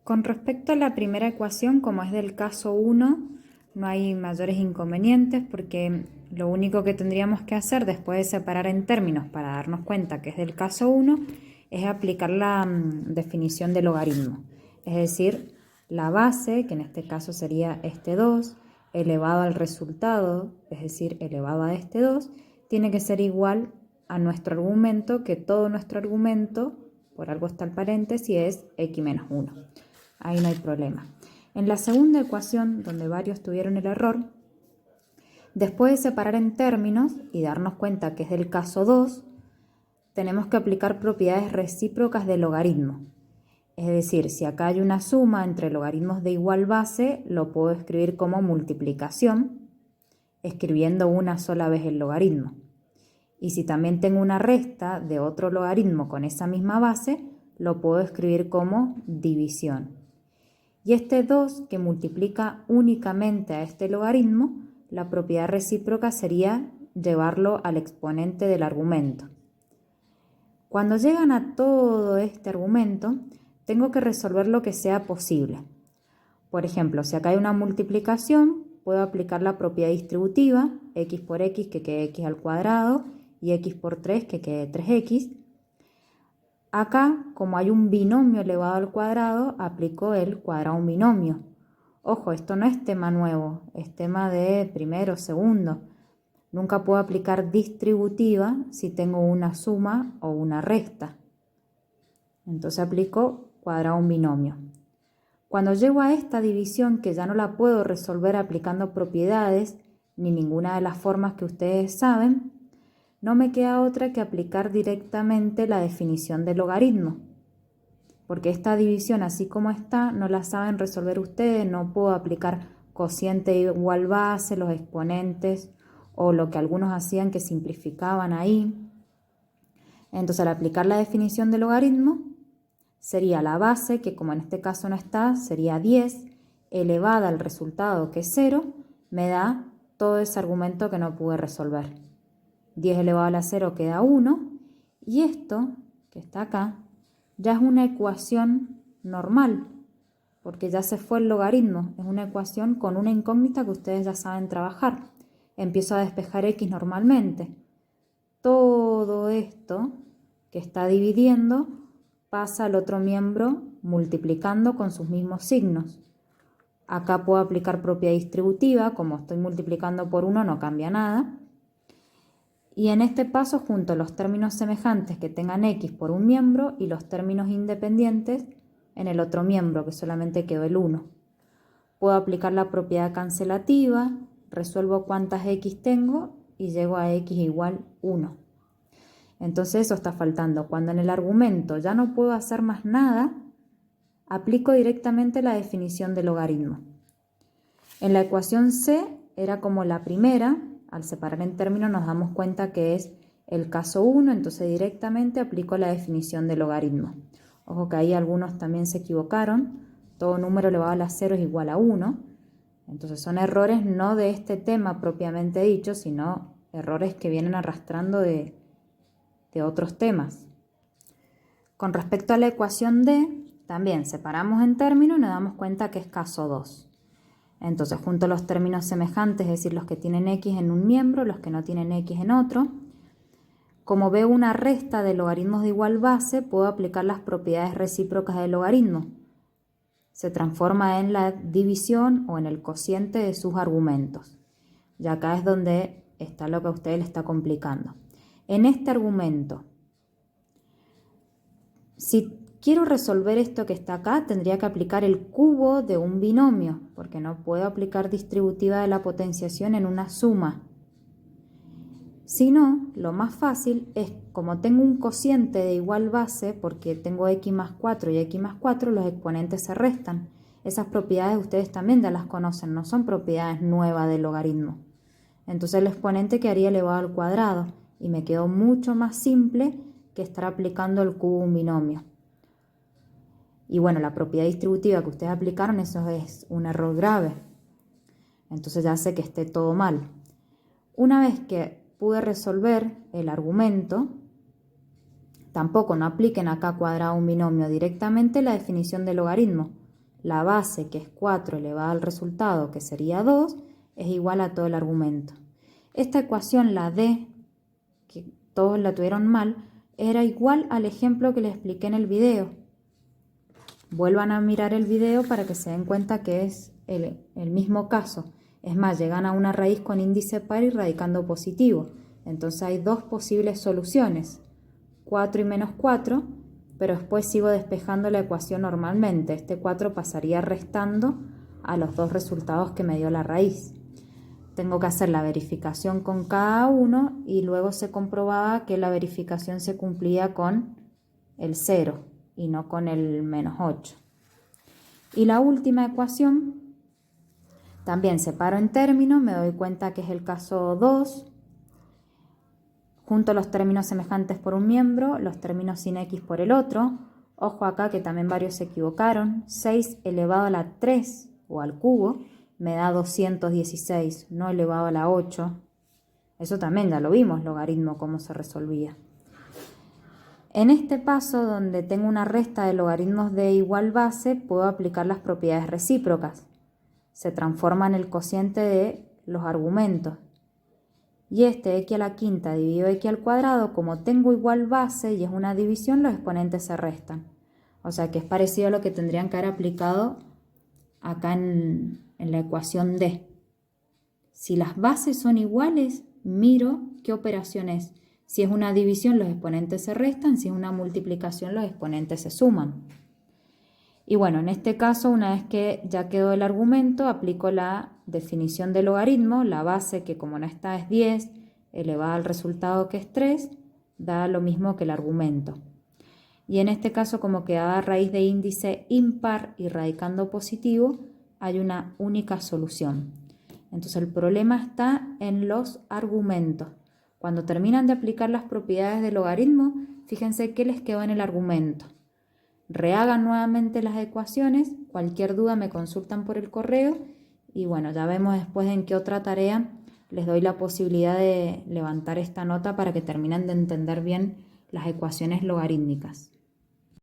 Con respecto a la primera ecuación, como es del caso 1, no hay mayores inconvenientes porque lo único que tendríamos que hacer después de separar en términos para darnos cuenta que es del caso 1 es aplicar la definición de logaritmo. Es decir, la base, que en este caso sería este 2, elevado al resultado, es decir, elevado a este 2, tiene que ser igual a nuestro argumento, que todo nuestro argumento, por algo está el paréntesis, es x menos 1. Ahí no hay problema. En la segunda ecuación, donde varios tuvieron el error, después de separar en términos y darnos cuenta que es del caso 2, tenemos que aplicar propiedades recíprocas del logaritmo. Es decir, si acá hay una suma entre logaritmos de igual base, lo puedo escribir como multiplicación, escribiendo una sola vez el logaritmo. Y si también tengo una resta de otro logaritmo con esa misma base, lo puedo escribir como división. Y este 2 que multiplica únicamente a este logaritmo, la propiedad recíproca sería llevarlo al exponente del argumento. Cuando llegan a todo este argumento, tengo que resolver lo que sea posible. Por ejemplo, si acá hay una multiplicación, puedo aplicar la propiedad distributiva, x por x que quede x al cuadrado y x por 3 que quede 3x. Acá, como hay un binomio elevado al cuadrado, aplico el cuadrado a un binomio. Ojo, esto no es tema nuevo, es tema de primero, segundo. Nunca puedo aplicar distributiva si tengo una suma o una resta. Entonces aplico cuadrado a un binomio. Cuando llego a esta división, que ya no la puedo resolver aplicando propiedades ni ninguna de las formas que ustedes saben, no me queda otra que aplicar directamente la definición de logaritmo. Porque esta división, así como está, no la saben resolver ustedes, no puedo aplicar cociente igual base, los exponentes o lo que algunos hacían que simplificaban ahí. Entonces, al aplicar la definición de logaritmo, sería la base, que como en este caso no está, sería 10, elevada al resultado que es 0, me da todo ese argumento que no pude resolver. 10 elevado a la 0 queda 1, y esto, que está acá, ya es una ecuación normal, porque ya se fue el logaritmo, es una ecuación con una incógnita que ustedes ya saben trabajar. Empiezo a despejar x normalmente. Todo esto que está dividiendo pasa al otro miembro multiplicando con sus mismos signos. Acá puedo aplicar propiedad distributiva, como estoy multiplicando por 1 no cambia nada. Y en este paso junto los términos semejantes que tengan x por un miembro y los términos independientes en el otro miembro, que solamente quedó el 1. Puedo aplicar la propiedad cancelativa, resuelvo cuántas x tengo y llego a x igual 1. Entonces eso está faltando. Cuando en el argumento ya no puedo hacer más nada, aplico directamente la definición de logaritmo. En la ecuación C era como la primera. Al separar en términos nos damos cuenta que es el caso 1, entonces directamente aplico la definición de logaritmo. Ojo que ahí algunos también se equivocaron. Todo número elevado a la 0 es igual a 1. Entonces son errores no de este tema propiamente dicho, sino errores que vienen arrastrando de otros temas. Con respecto a la ecuación D, también separamos en términos y nos damos cuenta que es caso 2. Entonces junto los términos semejantes, es decir, los que tienen x en un miembro, los que no tienen x en otro. Como veo una resta de logaritmos de igual base, puedo aplicar las propiedades recíprocas del logaritmo. Se transforma en la división o en el cociente de sus argumentos. Y acá es donde está lo que a usted le está complicando. En este argumento, si quiero resolver esto que está acá, tendría que aplicar el cubo de un binomio, porque no puedo aplicar distributiva de la potenciación en una suma. Si no, lo más fácil es, como tengo un cociente de igual base, porque tengo x más 4 y x más 4, los exponentes se restan. Esas propiedades ustedes también ya las conocen, no son propiedades nuevas del logaritmo. Entonces el exponente quedaría elevado al cuadrado y me quedó mucho más simple que estar aplicando el cubo a un binomio. Y bueno, la propiedad distributiva que ustedes aplicaron, eso es un error grave. Entonces ya hace que esté todo mal. Una vez que pude resolver el argumento, tampoco no apliquen acá cuadrado a un binomio, directamente la definición de logaritmo. la base, que es 4 elevado al resultado, que sería 2, es igual a todo el argumento. Esta ecuación, la D, que todos la tuvieron mal, era igual al ejemplo que les expliqué en el video. Vuelvan a mirar el video para que se den cuenta que es el mismo caso. Es más, llegan a una raíz con índice par y radicando positivo. Entonces hay dos posibles soluciones, 4 y menos 4, pero después sigo despejando la ecuación normalmente. Este 4 pasaría restando a los dos resultados que me dio la raíz. Tengo que hacer la verificación con cada uno y luego se comprobaba que la verificación se cumplía con el 0 y no con el menos 8. Y la última ecuación, también separo en términos, me doy cuenta que es el caso 2. Junto los términos semejantes por un miembro, los términos sin x por el otro. Ojo acá que también varios se equivocaron. 6 elevado a la 3 o al cubo me da 216, no elevado a la 8. Eso también ya lo vimos, logaritmo, cómo se resolvía. En este paso, donde tengo una resta de logaritmos de igual base, puedo aplicar las propiedades recíprocas. Se transforma en el cociente de los argumentos. Y este x a la quinta dividido x al cuadrado, como tengo igual base y es una división, los exponentes se restan. O sea que es parecido a lo que tendrían que haber aplicado acá en la ecuación D. Si las bases son iguales, miro qué operación es. Si es una división, los exponentes se restan. Si es una multiplicación, los exponentes se suman. Y bueno, en este caso, una vez que ya quedó el argumento, aplico la definición de logaritmo. La base, que como no está, es 10, elevada al resultado, que es 3, da lo mismo que el argumento. Y en este caso, como quedaba raíz de índice impar y radicando positivo, hay una única solución. Entonces el problema está en los argumentos. Cuando terminan de aplicar las propiedades del logaritmo, fíjense qué les quedó en el argumento. Rehagan nuevamente las ecuaciones, cualquier duda me consultan por el correo y bueno, ya vemos después en qué otra tarea les doy la posibilidad de levantar esta nota para que terminen de entender bien las ecuaciones logarítmicas.